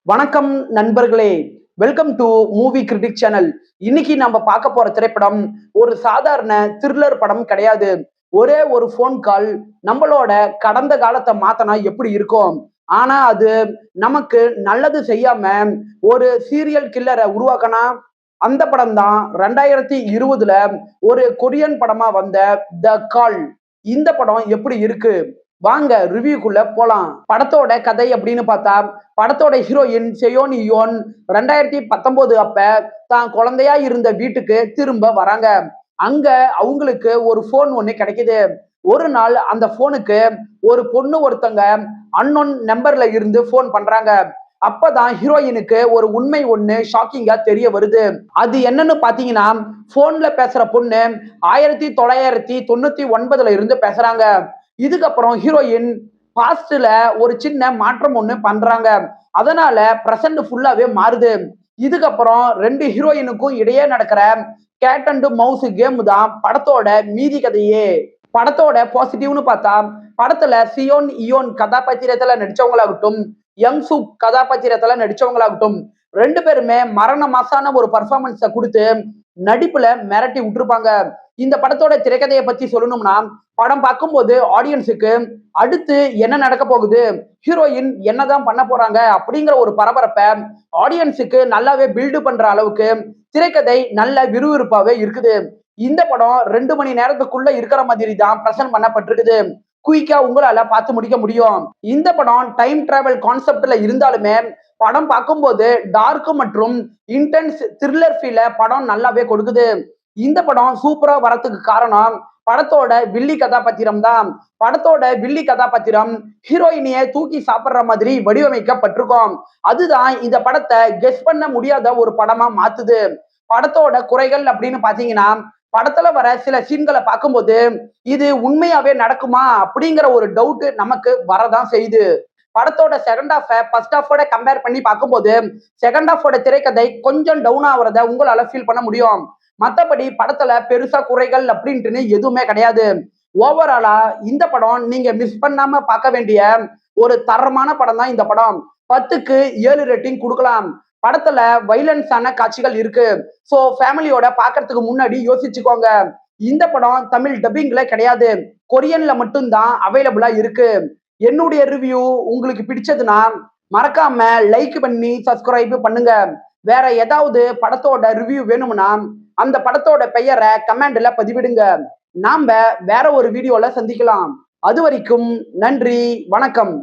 வணக்கம் நண்பர்களே. Welcome to movie critic channel. இன்னைக்கு நம்ம பார்க்க போற திரைப்படம் ஒரு சாதாரண த்ரில்லர் படம் கிடையாது. ஒரே ஒரு ஃபோன் கால் நம்மளோட கடந்த காலத்தை மாத்தினா எப்படி இருக்கும். ஆனா அது நமக்கு நல்லது செய்யாம ஒரு சீரியல் கில்லரை உருவாக்கினா அந்த படம் தான் 2020 ஒரு கொரியன் படமா வந்த த கால். இந்த படம் எப்படி இருக்கு, வாங்க ரிவ்யூக்குள்ள போலாம். படத்தோட கதை அப்படின்னு பார்த்தா, படத்தோட ஹீரோயின் செயோன் இயோன் 2019 அப்ப தான் குழந்தையா இருந்த வீட்டுக்கு திரும்ப வராங்க. அங்க அவங்களுக்கு ஒரு போன் ஒண்ணு கிடைக்குது. ஒரு நாள் அந்த போனுக்கு ஒரு பொண்ணு ஒருத்தங்க அன்னோன் நம்பர்ல இருந்து போன் பண்றாங்க. அப்பதான் ஹீரோயினுக்கு ஒரு உண்மை ஒண்ணு ஷாக்கிங்கா தெரிய வருது. அது என்னன்னு பாத்தீங்கன்னா, போன்ல பேசுற பொண்ணு 1999 இருந்து பேசுறாங்க. இதுக்கப்புறம் ஹீரோயின் பாஸ்ட்ல ஒரு சின்ன மாற்றம் ஒண்ணு பண்றாங்க. அதனால பிரசன்ட் ஃபுல்லாவே மாறுது. இதுக்கப்புறம் ரெண்டு ஹீரோயினுக்கும் இடையே நடக்கிற கேட் அண்ட் மவுஸ் கேம் தான் படத்தோட மீதி கதையே. படத்தோட பாசிட்டிவ்னு பார்த்தா, படத்துல சியோன் இயோன் கதாபாத்திரத்துல நடிச்சவங்களாகட்டும், யங் சூப் கதாபாத்திரத்துல நடிச்சவங்களாகட்டும், ரெண்டு பேருமே மரண மாசான ஒரு பர்ஃபார்மன்ஸை கொடுத்து நடிப்புல மிரட்டி விட்டுருப்பாங்க. இந்த படத்தோட திரைக்கதையை பத்தி சொல்லணும்னா, படம் பார்க்கும்போது ஆடியன்ஸுக்கு அடுத்து என்ன நடக்க போகுது, ஹீரோயின் என்னதான் பண்ண போறாங்க அப்படிங்கிற ஒரு பரபரப்பை ஆடியன்ஸுக்கு நல்லாவே பில்டு பண்ற அளவுக்கு திரைக்கதை நல்ல விறுவிறுப்பாவே இருக்குது. இந்த படம் 2 மணி நேரத்துக்குள்ள இருக்கிற மாதிரி தான் பிரசன்ட் பண்ணப்பட்டிருக்குது. குயிக்கா உங்களால பார்த்து முடிக்க முடியும். இந்த படம் டைம் டிராவல் கான்செப்ட்ல இருந்தாலுமே படம் பார்க்கும்போது டார்க் மற்றும் இன்டென்ஸ் த்ரில்லர் ஃபீல படம் நல்லாவே கொடுக்குது. இந்த படம் சூப்பரா வரத்துக்கு காரணம் படத்தோட வில்லி கதாபாத்திரம் தான். படத்தோட வில்லி கதாபாத்திரம் ஹீரோயினியை தூக்கி சாப்பிடுற மாதிரி வடிவமைக்கப்பட்டிருக்கும். அதுதான் இந்த படத்தை கெஸ் பண்ண முடியாத ஒரு படமா மாத்துது. படத்தோட குறைகள் அப்படின்னு பாத்தீங்கன்னா, படத்துல வர சில சீன்களை பார்க்கும்போது இது உண்மையாவே நடக்குமா அப்படிங்கிற ஒரு டவுட் நமக்கு வரதான் செய்யுது. படத்தோட செகண்ட் ஹாஃபை ஃபர்ஸ்ட் ஹாஃபோட கம்பேர் பண்ணி பார்க்கும்போது செகண்ட் ஹாஃபோட திரைக்கதை கொஞ்சம் டவுன் ஆகுறத உங்களால ஃபீல் பண்ண முடியும். மத்தபடி படத்துல பெருசா குறைகள் அப்படின்ட்டுன்னு எதுவுமே கிடையாது. ஓவராலா இந்த படம் நீங்க மிஸ் பண்ணாம பார்க்க வேண்டிய ஒரு தரமான படம் தான் இந்த படம். 10க்கு 7 ரேட்டிங் கொடுக்கலாம். படத்துல வைலன்ஸான காட்சிகள் இருக்கு. சோ ஃபேமிலியோட பாக்குறதுக்கு முன்னாடி யோசிச்சுக்கோங்க. இந்த படம் தமிழ் டப்பிங்ல கிடையாது, கொரியன்ல மட்டும்தான் அவைலபிளா இருக்கு. என்னுடைய ரிவ்யூ உங்களுக்கு பிடிச்சதுன்னா மறக்காம லைக் பண்ணி சப்ஸ்கிரைப் பண்ணுங்க. வேற ஏதாவது படத்தோட ரிவ்யூ வேணும்னா அந்த படத்தோட பெயரை கமெண்ட்ல பதிவிடுங்க. நாம வேற ஒரு வீடியோல சந்திக்கலாம். அது வரைக்கும் நன்றி, வணக்கம்.